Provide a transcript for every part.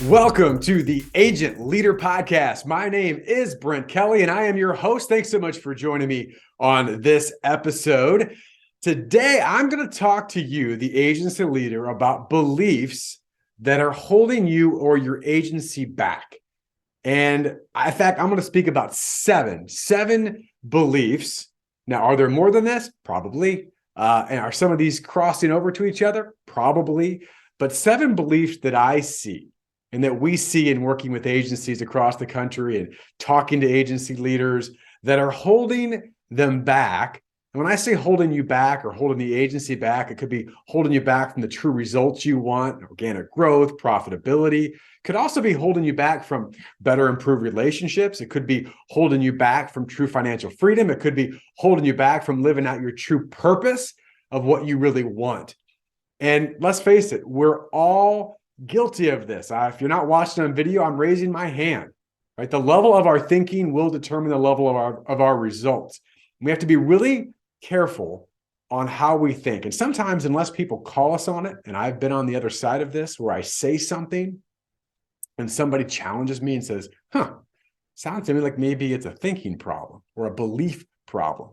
Welcome to the Agent Leader Podcast. My name is Brent Kelly, and I am your host. Thanks so much for joining me on this episode. Today, I'm going to talk to you, the agency leader, about beliefs that are holding you or your agency back. And in fact, I'm going to speak about seven beliefs. Now, are there more than this? Probably. And are some of these crossing over to each other? Probably. But 7 beliefs that I see and that we see in working with agencies across the country and talking to agency leaders that are holding them back. And when I say holding you back or holding the agency back, it could be holding you back from the true results you want, organic growth, profitability. It could also be holding you back from better improved relationships. It could be holding you back from true financial freedom. It could be holding you back from living out your true purpose of what you really want. And let's face it, we're all guilty of this. If you're not watching on video, I'm raising my hand. Right? The level of our thinking will determine the level of our results. We have to be really careful on how we think. And sometimes, unless people call us on it, and I've been on the other side of this, where I say something and somebody challenges me and says, sounds to me like maybe it's a thinking problem or a belief problem.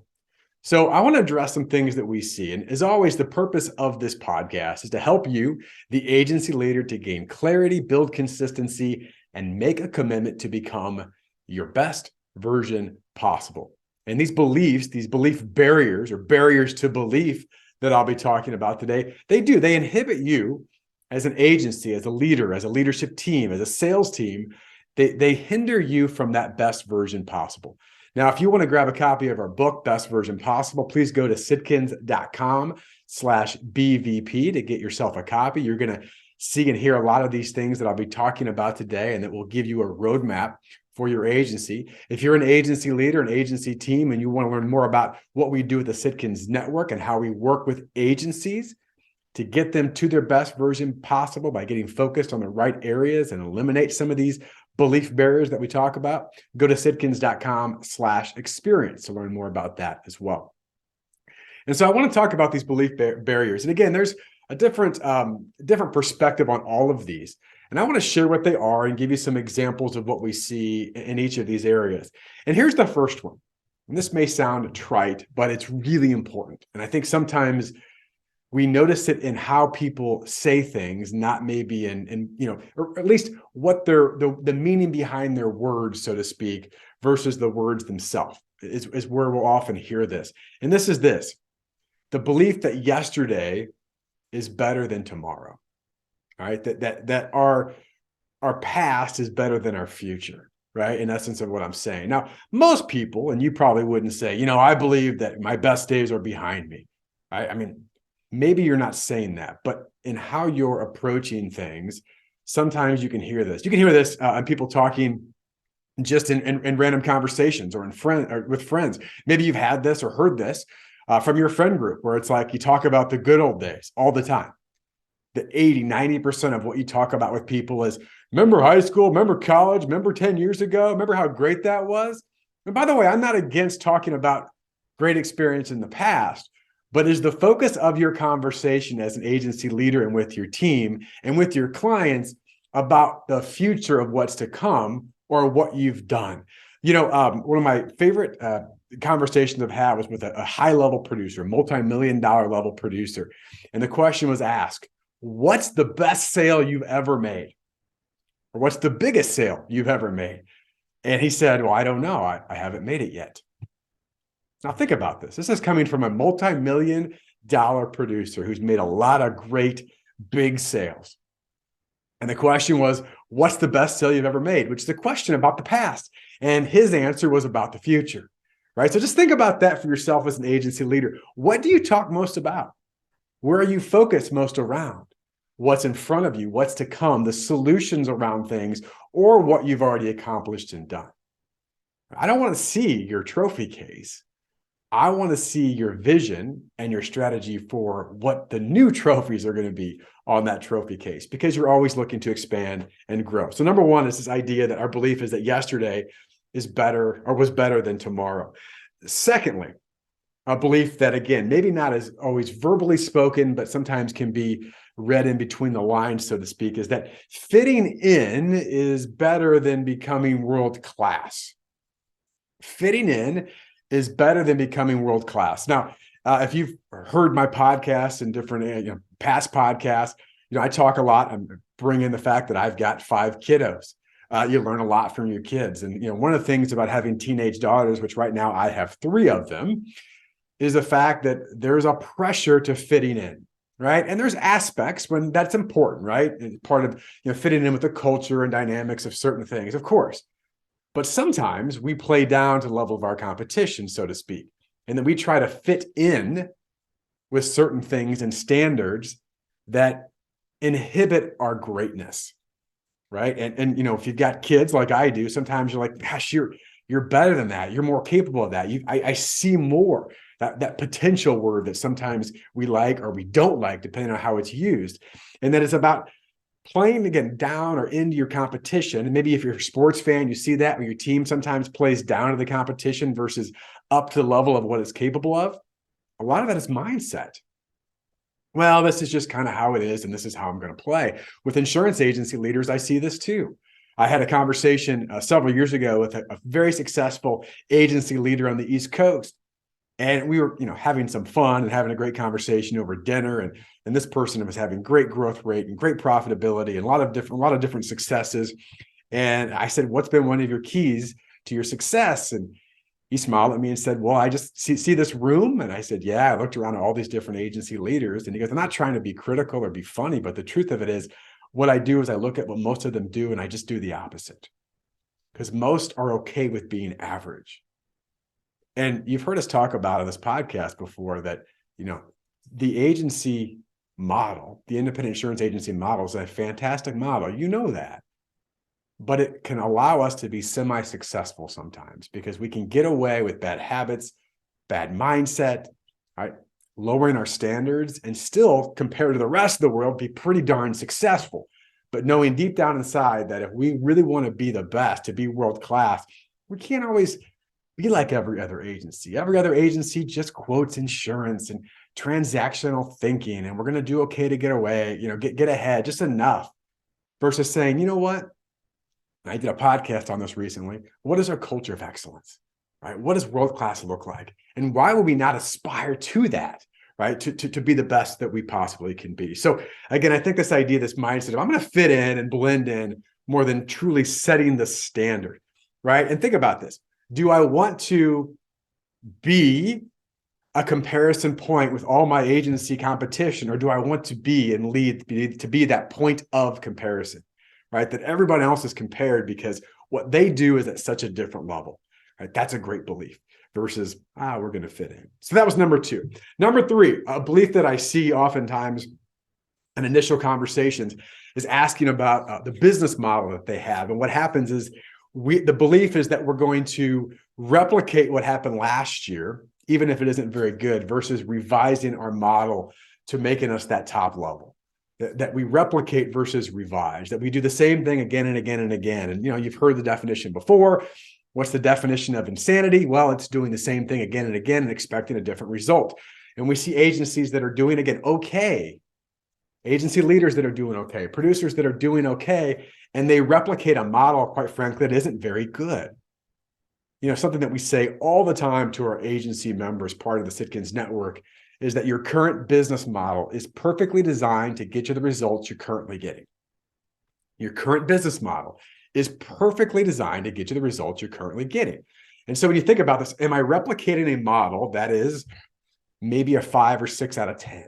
So I want to address some things that we see. And as always, the purpose of this podcast is to help you, the agency leader, to gain clarity, build consistency, and make a commitment to become your best version possible. And these beliefs, these belief barriers or barriers to belief that I'll be talking about today, they inhibit you as an agency, as a leader, as a leadership team, as a sales team. They hinder you from that best version possible. Now, if you want to grab a copy of our book, Best Version Possible, please go to sitkins.com/BVP to get yourself a copy. You're going to see and hear a lot of these things that I'll be talking about today, and that will give you a roadmap for your agency. If you're an agency leader, an agency team, and you want to learn more about what we do with the Sitkins Network and how we work with agencies to get them to their best version possible by getting focused on the right areas and eliminate some of these belief barriers that we talk about, go to sitkins.com/experience to learn more about that as well. And so I want to talk about these belief barriers. And again, there's a different perspective on all of these. And I want to share what they are and give you some examples of what we see in each of these areas. And here's the first one. And this may sound trite, but it's really important. And I think sometimes we notice it in how people say things, not maybe in or at least what the meaning behind their words, so to speak, versus the words themselves is where we'll often hear this. And this is this: the belief that yesterday is better than tomorrow. All right, that our past is better than our future. Right, in essence of what I'm saying. Now, most people, and you probably wouldn't say, I believe that my best days are behind me. Right? I mean, maybe you're not saying that, but in how you're approaching things, sometimes you can hear this. You can hear this on people talking just in random conversations or with friends. Maybe you've had this or heard this from your friend group, where it's like you talk about the good old days all the time. The 80-90% of what you talk about with people is, remember high school, remember college, remember 10 years ago, remember how great that was? And by the way, I'm not against talking about great experience in the past, but is the focus of your conversation as an agency leader and with your team and with your clients about the future of what's to come or what you've done? One of my favorite conversations I've had was with a high-level producer, multi-million-dollar level producer. And the question was asked, what's the best sale you've ever made? Or what's the biggest sale you've ever made? And he said, well, I don't know. I haven't made it yet. Now think about this. This is coming from a multi-million-dollar producer who's made a lot of great big sales. And the question was, what's the best sale you've ever made? Which is a question about the past. And his answer was about the future, right? So just think about that for yourself as an agency leader. What do you talk most about? Where are you focused most around? What's in front of you? What's to come? The solutions around things, or what you've already accomplished and done. I don't want to see your trophy case. I want to see your vision and your strategy for what the new trophies are going to be on that trophy case, because you're always looking to expand and grow. So number one is this idea that our belief is that yesterday is better or was better than tomorrow. Secondly, a belief that, again, maybe not as always verbally spoken, but sometimes can be read in between the lines, so to speak, is that fitting in is better than becoming world class. Fitting in is better than becoming world class. Now, if you've heard my podcasts and different past podcasts, I talk a lot. I bring in the fact that I've got 5 kiddos. You learn a lot from your kids. And one of the things about having teenage daughters, which right now I have 3 of them, is the fact that there's a pressure to fitting in, right? And there's aspects when that's important, right? It's part of fitting in with the culture and dynamics of certain things, of course. But sometimes we play down to the level of our competition, so to speak. And then we try to fit in with certain things and standards that inhibit our greatness, right? And if you've got kids like I do, sometimes you're like, gosh, you're better than that. You're more capable of that. I see more. That potential word that sometimes we like or we don't like, depending on how it's used. And then it's about playing again down or into your competition. And maybe if you're a sports fan, you see that when your team sometimes plays down to the competition versus up to the level of what it's capable of. A lot of that is mindset. Well, this is just kind of how it is, and this is how I'm going to play. With insurance agency leaders, I see this too. I had a conversation several years ago with a very successful agency leader on the East Coast. And we were, having some fun and having a great conversation over dinner. And this person was having great growth rate and great profitability and a lot of different successes. And I said, "What's been one of your keys to your success?" And he smiled at me and said, "Well, I just see this room." And I said, "Yeah." I looked around at all these different agency leaders, and he goes, "I'm not trying to be critical or be funny, but the truth of it is, what I do is I look at what most of them do, and I just do the opposite, because most are okay with being average." And you've heard us talk about on this podcast before that, the agency model, the independent insurance agency model, is a fantastic model. You know that. But it can allow us to be semi-successful sometimes because we can get away with bad habits, bad mindset, right? Lowering our standards and still, compared to the rest of the world, be pretty darn successful. But knowing deep down inside that if we really want to be the best, to be world class, we can't always be like every other agency. Every other agency just quotes insurance and transactional thinking, and we're going to do okay to get away, get ahead just enough, versus saying, you know what? I did a podcast on this recently. What is our culture of excellence, right? What does world-class look like? And why would we not aspire to that, right? To be the best that we possibly can be. So again, I think this idea, this mindset of I'm going to fit in and blend in more than truly setting the standard, right? And think about this. Do I want to be a comparison point with all my agency competition, or do I want to be and lead to be that point of comparison, right? That everybody else is compared because what they do is at such a different level, right? That's a great belief versus, we're going to fit in. So that was number 2. Number 3, a belief that I see oftentimes in initial conversations is asking about the business model that they have. And what happens is the belief is that we're going to replicate what happened last year, even if it isn't very good, versus revising our model to making us that top level. That we replicate versus revise, that we do the same thing again and again and again. And you've heard the definition before. What's the definition of insanity? Well, it's doing the same thing again and again and expecting a different result. And we see agencies that are doing, again, okay, agency leaders that are doing okay, producers that are doing okay, and they replicate a model, quite frankly, that isn't very good. Something that we say all the time to our agency members, part of the Sitkins network, is that your current business model is perfectly designed to get you the results you're currently getting. Your current business model is perfectly designed to get you the results you're currently getting. And so when you think about this, am I replicating a model that is maybe a 5 or 6 out of 10?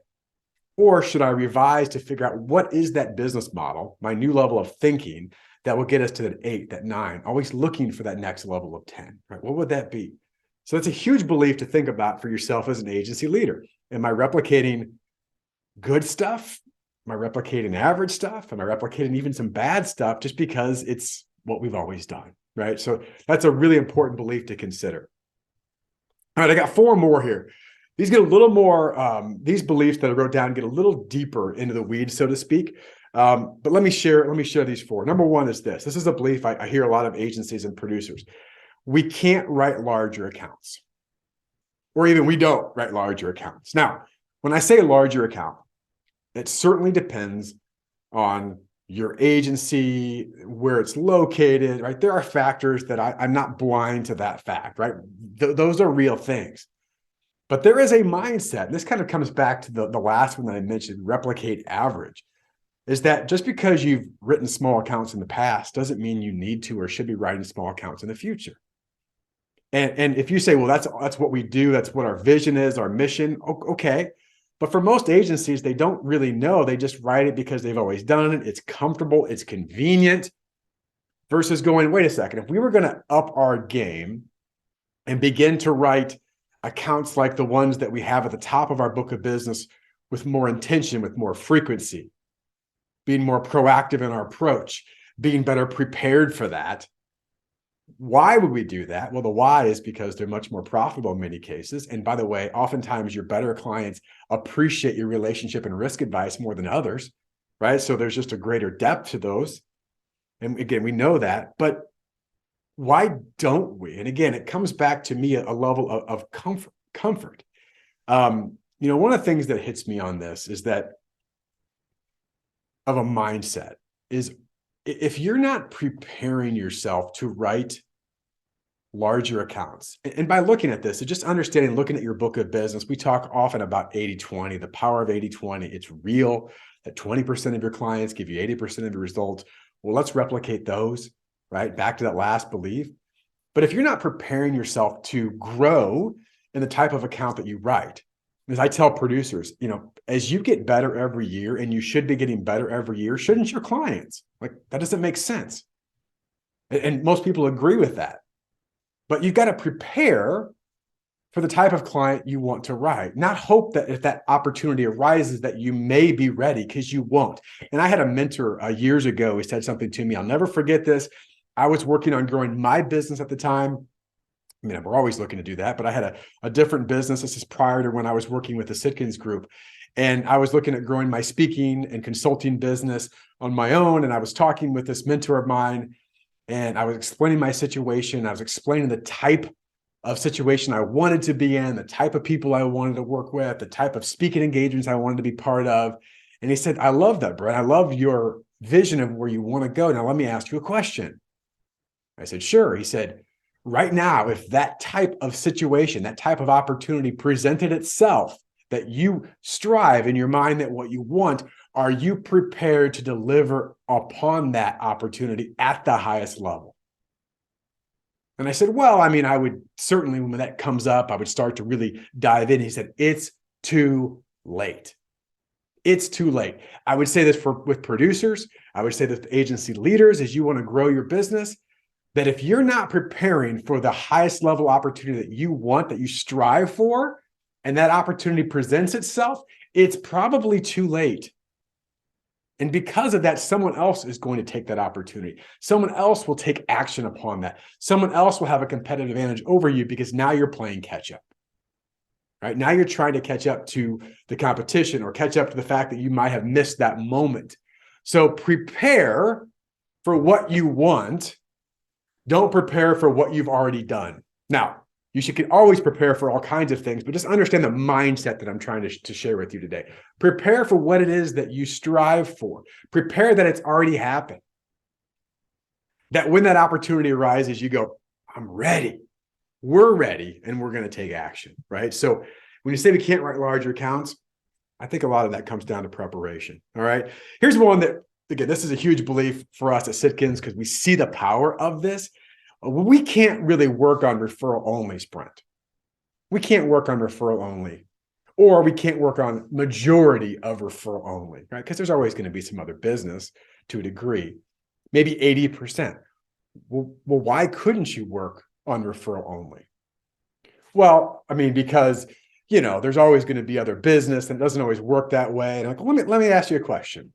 Or should I revise to figure out what is that business model, my new level of thinking, that will get us to that 8, that 9, always looking for that next level of 10, right? What would that be? So that's a huge belief to think about for yourself as an agency leader. Am I replicating good stuff? Am I replicating average stuff? Am I replicating even some bad stuff just because it's what we've always done, right? So that's a really important belief to consider. All right, I got 4 more here. These get a little more, these beliefs that I wrote down get a little deeper into the weeds, so to speak. But let me share these 4. Number 1 is this. This is a belief I hear a lot of agencies and producers. We can't write larger accounts, or even we don't write larger accounts. Now, when I say larger account, It certainly depends on your agency, where it's located, right? There are factors that I'm not blind to that fact, right? Those are real things. But there is a mindset, and this kind of comes back to the last one that I mentioned, replicate average, is that just because you've written small accounts in the past doesn't mean you need to or should be writing small accounts in the future. And if you say, well, that's what we do, that's what our vision is, our mission, okay. But for most agencies, they don't really know. They just write it because they've always done it. It's comfortable, it's convenient, versus going, wait a second, if we were going to up our game and begin to write accounts like the ones that we have at the top of our book of business with more intention, with more frequency, being more proactive in our approach, being better prepared for that. Why would we do that? Well, the why is because they're much more profitable in many cases. And by the way, oftentimes your better clients appreciate your relationship and risk advice more than others, right? So there's just a greater depth to those. And again, we know that, but why don't we? And again, it comes back to me a level of comfort. One of the things that hits me on this is that of a mindset is, if you're not preparing yourself to write larger accounts, and by looking at this, just understanding, looking at your book of business, we talk often about 80-20, the power of 80-20. It's real that 20% of your clients give you 80% of your results. Well, let's replicate those, right? Back to that last belief. But if you're not preparing yourself to grow in the type of account that you write, as I tell producers, as you get better every year, and you should be getting better every year, shouldn't your clients? Like, that doesn't make sense. And most people agree with that. But you've got to prepare for the type of client you want to write, not hope that if that opportunity arises that you may be ready, because you won't. And I had a mentor years ago who said something to me. I'll never forget this. I was working on growing my business at the time. I mean, we're always looking to do that, but I had a different business. This is prior to when I was working with the Sitkins group. And I was looking at growing my speaking and consulting business on my own. And I was talking with this mentor of mine, and I was explaining my situation. I was explaining the type of situation I wanted to be in, the type of people I wanted to work with, the type of speaking engagements I wanted to be part of. And he said, I love that, Brent. I love your vision of where you want to go. Now, let me ask you a question. I said, sure. He said, right now, if that type of situation, that type of opportunity presented itself, that you strive in your mind that what you want, are you prepared to deliver upon that opportunity at the highest level? And I said, well, I mean, I would certainly, when that comes up, I would start to really dive in. He said, it's too late. It's too late. I would say this with producers. I would say this with agency leaders, as you want to grow your business, that if you're not preparing for the highest level opportunity that you want, that you strive for, and that opportunity presents itself, it's probably too late. And because of that, someone else is going to take that opportunity. Someone else will take action upon that. Someone else will have a competitive advantage over you, because now you're playing catch up. Right? Now you're trying to catch up to the competition, or catch up to the fact that you might have missed that moment. So prepare for what you want. Don't prepare for what you've already done. Now, you should always prepare for all kinds of things, but just understand the mindset that I'm trying to share with you today. Prepare for what it is that you strive for. Prepare that it's already happened. That when that opportunity arises, you go, I'm ready. We're ready, and we're going to take action, right? So when you say we can't write larger accounts, I think a lot of that comes down to preparation, all right? Here's one that, again, this is a huge belief for us at Sitkins, because we see the power of this. We can't really work on referral only, Brent. We can't work on referral only, or we can't work on majority of referral only, right? Because there's always going to be some other business to a degree, maybe 80%. Well, why couldn't you work on referral only? Well, I mean, because, there's always going to be other business, and it doesn't always work that way. And let me ask you a question.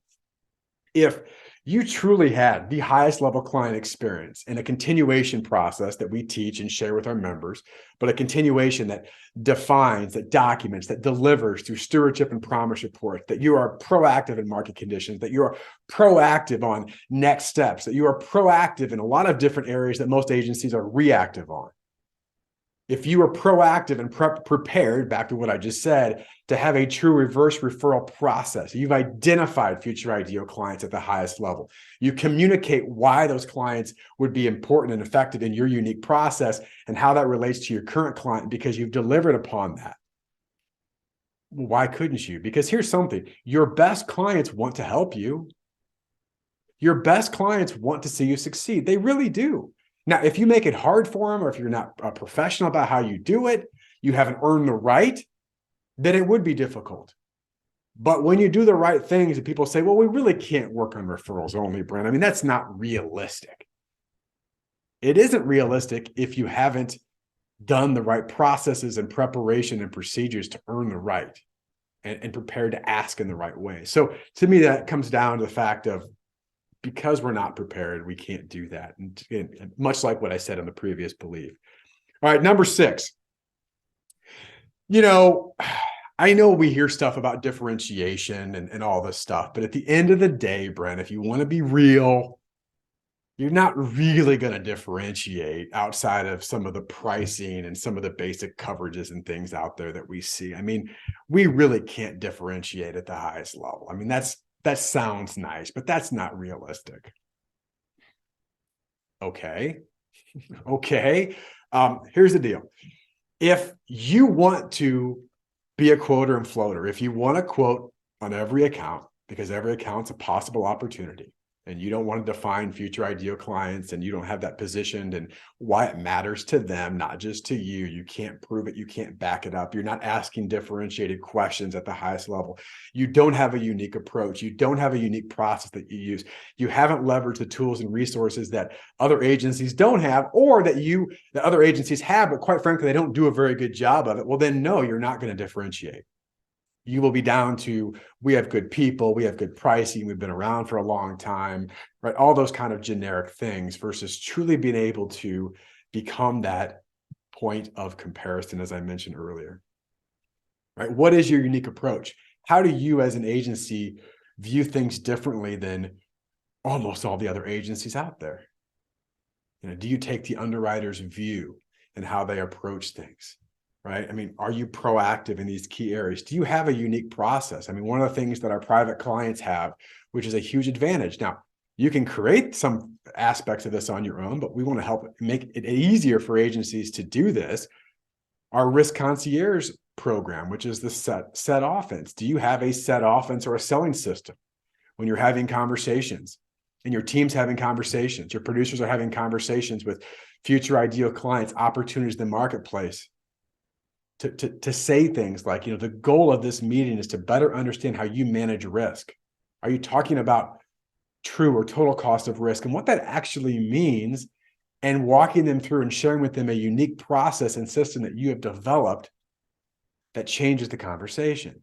If you truly had the highest level client experience in a continuation process that we teach and share with our members, but a continuation that defines, that documents, that delivers through stewardship and promise report, that you are proactive in market conditions, that you are proactive on next steps, that you are proactive in a lot of different areas that most agencies are reactive on. If you are proactive and prepared, back to what I just said, to have a true reverse referral process, you've identified future ideal clients at the highest level. You communicate why those clients would be important and effective in your unique process and how that relates to your current client because you've delivered upon that. Why couldn't you? Because here's something, your best clients want to help you. Your best clients want to see you succeed. They really do. Now, if you make it hard for them, or if you're not a professional about how you do it, you haven't earned the right, then it would be difficult. But when you do the right things and people say, well, we really can't work on referrals only, Brent. I mean, that's not realistic. It isn't realistic if you haven't done the right processes and preparation and procedures to earn the right and prepared to ask in the right way. So to me, that comes down to the fact of, because we're not prepared, we can't do that. And much like what I said in the previous belief. All right, number 6. I know we hear stuff about differentiation and all this stuff, but at the end of the day, Brent, if you want to be real, you're not really going to differentiate outside of some of the pricing and some of the basic coverages and things out there that we see. I mean, we really can't differentiate at the highest level. I mean, that sounds nice, but that's not realistic. Okay. Here's the deal. If you want to be a quoter and floater, if you want to quote on every account, because every account's a possible opportunity, and you don't want to define future ideal clients, and you don't have that positioned and why it matters to them, not just to you. You can't prove it. You can't back it up. You're not asking differentiated questions at the highest level. You don't have a unique approach. You don't have a unique process that you use. You haven't leveraged the tools and resources that other agencies don't have, or that other agencies have, but quite frankly, they don't do a very good job of it. Well, then no, you're not going to differentiate. You will be down to, we have good people, we have good pricing, we've been around for a long time, right? All those kind of generic things versus truly being able to become that point of comparison, as I mentioned earlier, right? What is your unique approach? How do you as an agency view things differently than almost all the other agencies out there? Do you take the underwriter's view and how they approach things? Right? I mean, are you proactive in these key areas? Do you have a unique process? I mean, one of the things that our private clients have, which is a huge advantage. Now, you can create some aspects of this on your own, but we want to help make it easier for agencies to do this. Our risk concierge program, which is the set offense. Do you have a set offense or a selling system when you're having conversations and your team's having conversations, your producers are having conversations with future ideal clients, opportunities in the marketplace? To say things like, the goal of this meeting is to better understand how you manage risk. Are you talking about true or total cost of risk and what that actually means, and walking them through and sharing with them a unique process and system that you have developed that changes the conversation?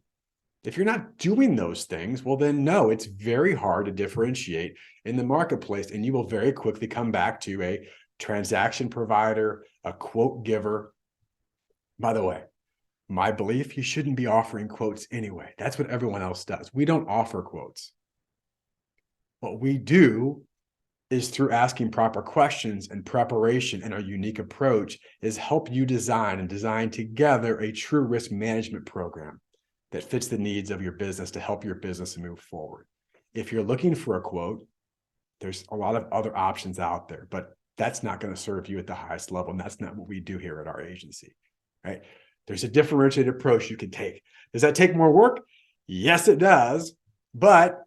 If you're not doing those things, well, then no, it's very hard to differentiate in the marketplace, and you will very quickly come back to a transaction provider, a quote giver. By the way, my belief, you shouldn't be offering quotes anyway. That's what everyone else does. We don't offer quotes. What we do is, through asking proper questions and preparation and our unique approach, is help you design together a true risk management program that fits the needs of your business to help your business move forward. If you're looking for a quote, there's a lot of other options out there, but that's not going to serve you at the highest level. And that's not what we do here at our agency, right? There's a differentiated approach you can take. Does that take more work? Yes, it does, but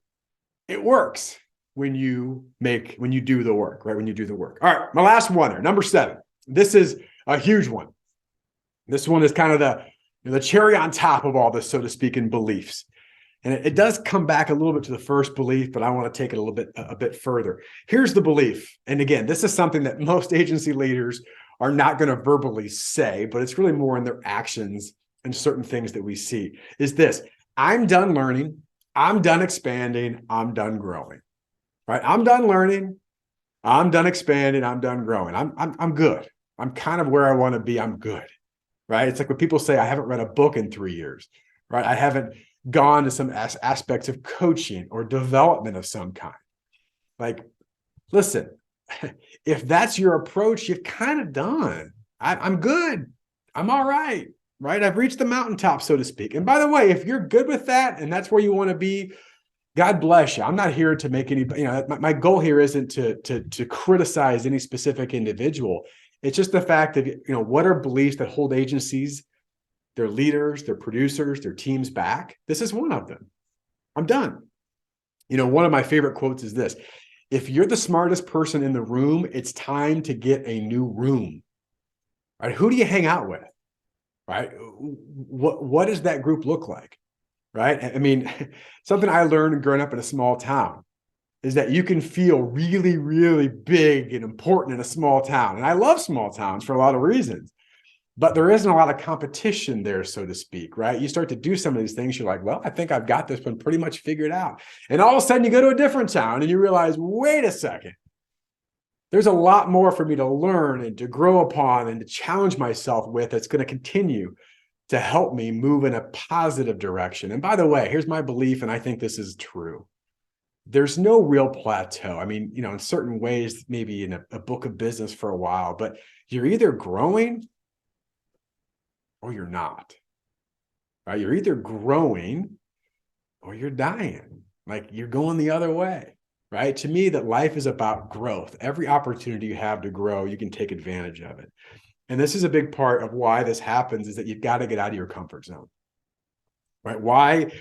it works when you do the work, right? When you do the work. All right, my last one there, number 7. This is a huge one. This one is kind of the cherry on top of all this, so to speak, in beliefs. And it does come back a little bit to the first belief, but I want to take it a bit further. Here's the belief. And again, this is something that most agency leaders are not going to verbally say, but it's really more in their actions and certain things that we see, is this: I'm done learning, I'm done expanding, I'm done growing, right? I'm done learning, I'm done expanding, I'm done growing. I'm good. I'm kind of where I want to be. I'm good, right? It's like when people say, I haven't read a book in 3 years, right? I haven't gone to some aspects of coaching or development of some kind. Like, listen, if that's your approach, you've kind of done. I'm good. I'm all right, right? I've reached the mountaintop, so to speak. And by the way, if you're good with that and that's where you want to be, God bless you. I'm not here to make any, my goal here isn't to criticize any specific individual. It's just the fact that, what are beliefs that hold agencies, their leaders, their producers, their teams back? This is one of them. I'm done. One of my favorite quotes is this: if you're the smartest person in the room, it's time to get a new room. Right? Who do you hang out with? Right? What does that group look like? Right? I mean, something I learned growing up in a small town is that you can feel really, really big and important in a small town. And I love small towns for a lot of reasons, but there isn't a lot of competition there, so to speak, right? You start to do some of these things, you're like, well, I think I've got this one pretty much figured out. And all of a sudden you go to a different town and you realize, wait a second, there's a lot more for me to learn and to grow upon and to challenge myself with that's going to continue to help me move in a positive direction. And by the way, here's my belief, and I think this is true. There's no real plateau. I mean, in certain ways, maybe in a book of business for a while, but you're either growing or you're not. Right? You're either growing or you're dying. Like you're going the other way. Right? To me, that life is about growth. Every opportunity you have to grow, you can take advantage of it. And this is a big part of why this happens, is that you've got to get out of your comfort zone. Right? Why?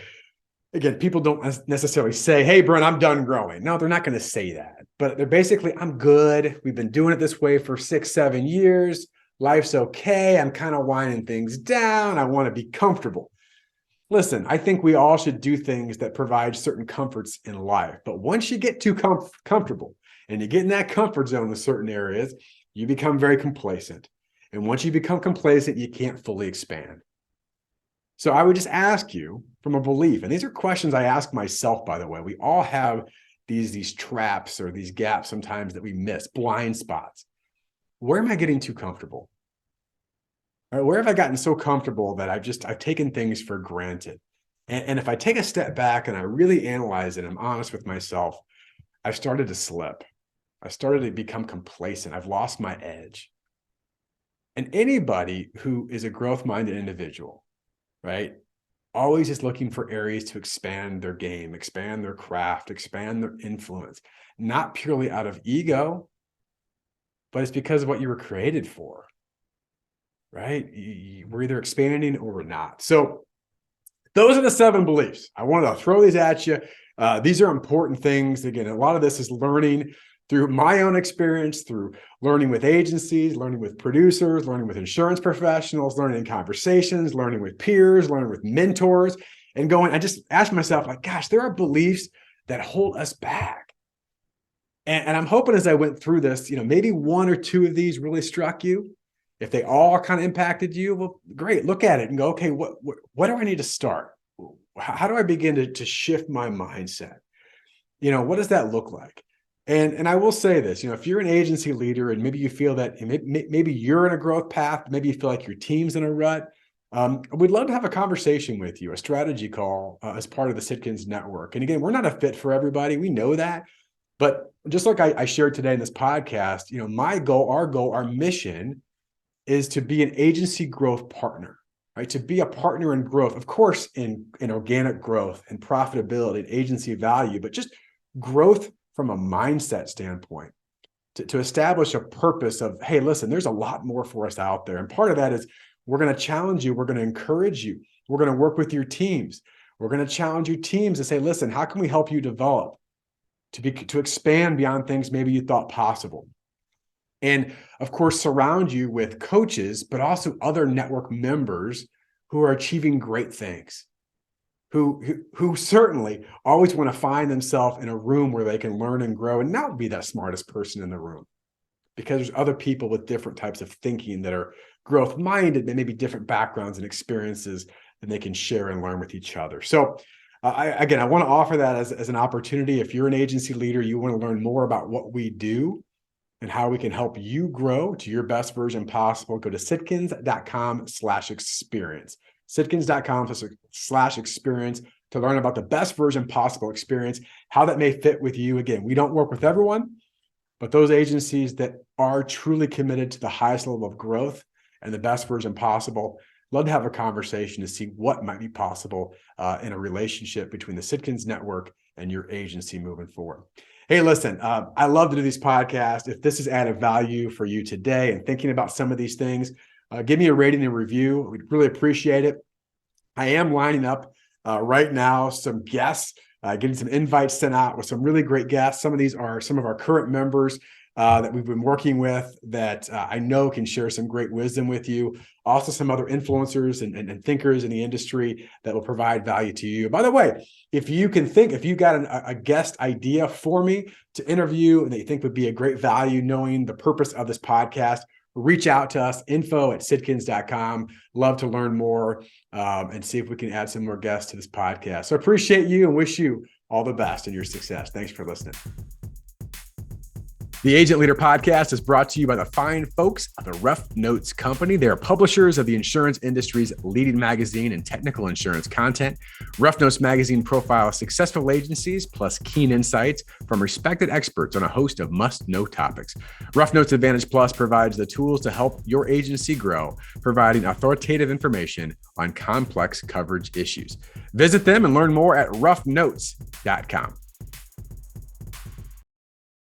Again, people don't necessarily say, hey, Brent, I'm done growing. No, they're not going to say that. But they're basically, I'm good. We've been doing it this way for 6, 7 years. Life's okay. I'm kind of winding things down. I want to be comfortable. Listen, I think we all should do things that provide certain comforts in life. But once you get too comfortable and you get in that comfort zone in certain areas, you become very complacent. And once you become complacent, you can't fully expand. So I would just ask you from a belief, and these are questions I ask myself, by the way. We all have these traps or these gaps sometimes that we miss, blind spots. Where am I getting too comfortable? Or where have I gotten so comfortable that I've taken things for granted? And if I take a step back and I really analyze it, I'm honest with myself, I've started to slip. I started to become complacent. I've lost my edge. And anybody who is a growth-minded individual, right, always is looking for areas to expand their game, expand their craft, expand their influence, not purely out of ego, but it's because of what you were created for, right? We're either expanding or we're not. So those are the 7 beliefs. I wanted to throw these at you. These are important things. Again, a lot of this is learning through my own experience, through learning with agencies, learning with producers, learning with insurance professionals, learning in conversations, learning with peers, learning with mentors, and I just ask myself, like, gosh, there are beliefs that hold us back. And I'm hoping as I went through this, maybe 1 or 2 of these really struck you. If they all kind of impacted you, well, great. Look at it and go, okay, what do I need to start? How do I begin to shift my mindset? What does that look like? And I will say this, if you're an agency leader and maybe you feel that maybe you're in a growth path, maybe you feel like your team's in a rut, we'd love to have a conversation with you, a strategy call as part of the Sitkins network. And again, we're not a fit for everybody. We know that. But just like I shared today in this podcast, my goal, our mission is to be an agency growth partner, right? To be a partner in growth, of course, in organic growth and profitability and agency value, but just growth from a mindset standpoint, to establish a purpose of, hey, listen, there's a lot more for us out there. And part of that is we're going to challenge you. We're going to encourage you. We're going to work with your teams. We're going to challenge your teams to say, listen, how can we help you develop to expand beyond things maybe you thought possible? And of course, surround you with coaches, but also other network members who are achieving great things, who certainly always want to find themselves in a room where they can learn and grow and not be that smartest person in the room, because there's other people with different types of thinking that are growth minded, and maybe different backgrounds and experiences that they can share and learn with each other. So I want to offer that as an opportunity. If you're an agency leader, you want to learn more about what we do and how we can help you grow to your best version possible, go to sitkins.com/experience. Sitkins.com/experience to learn about the best version possible experience, how that may fit with you. Again, we don't work with everyone, but those agencies that are truly committed to the highest level of growth and the best version possible. Love to have a conversation to see what might be possible in a relationship between the Sitkins Network and your agency moving forward. Hey, listen, I love to do these podcasts. If this has added value for you today and thinking about some of these things, give me a rating and review. We'd really appreciate it. I am lining up right now some guests, getting some invites sent out with some really great guests. Some of these are some of our current members that we've been working with that I know can share some great wisdom with you. Also, some other influencers and thinkers in the industry that will provide value to you. By the way, if you got a guest idea for me to interview that you think would be a great value, knowing the purpose of this podcast, reach out to us, info@sitkins.com. Love to learn more and see if we can add some more guests to this podcast. So I appreciate you and wish you all the best in your success. Thanks for listening. The Agent Leader Podcast is brought to you by the fine folks of the Rough Notes Company. They are publishers of the insurance industry's leading magazine and technical insurance content. Rough Notes magazine profiles successful agencies plus keen insights from respected experts on a host of must-know topics. Rough Notes Advantage Plus provides the tools to help your agency grow, providing authoritative information on complex coverage issues. Visit them and learn more at roughnotes.com.